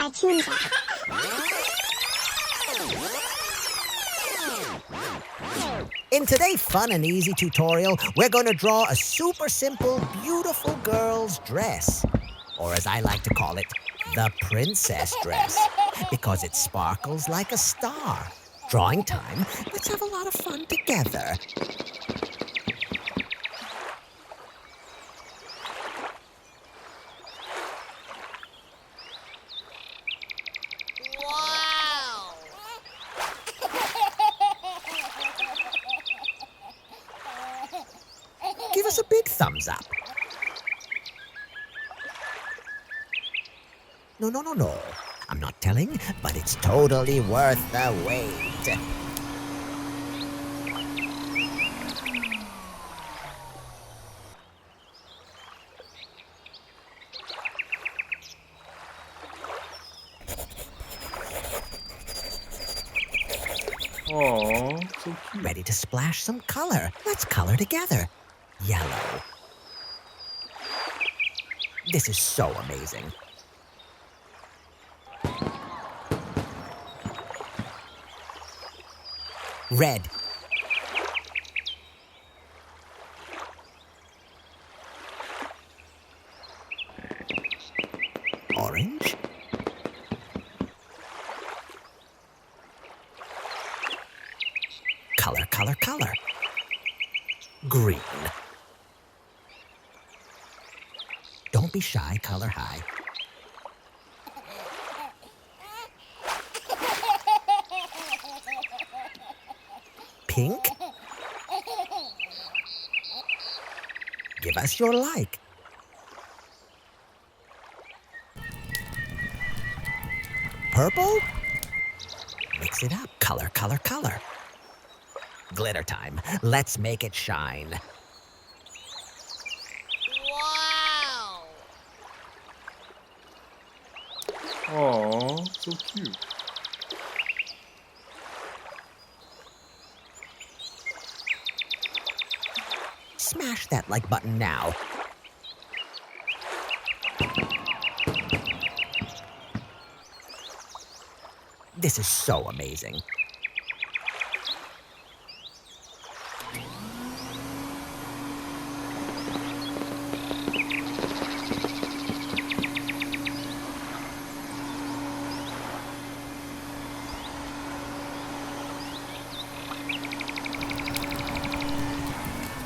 Artoonza. In today's fun and easy tutorial, we're going to draw a super simple, beautiful girl's dress. Or as I like to call it, the princess dress. Because it sparkles like a star. Drawing time, let's have a lot of fun together. Wow! Give us a big thumbs up. No. I'm not telling, but it's totally worth the wait. Aww, so cute. Ready to splash some color. Let's color together. Yellow. This is so amazing. Red. Orange. Color. Green. Don't be shy, color high. Pink. Give us your like. Purple. Mix it up. Color. Glitter time. Let's make it shine. Wow! Aww, so cute. Smash that like button now. This is so amazing.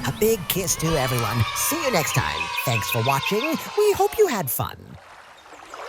A big kiss to everyone. See you next time. Thanks for watching. We hope you had fun.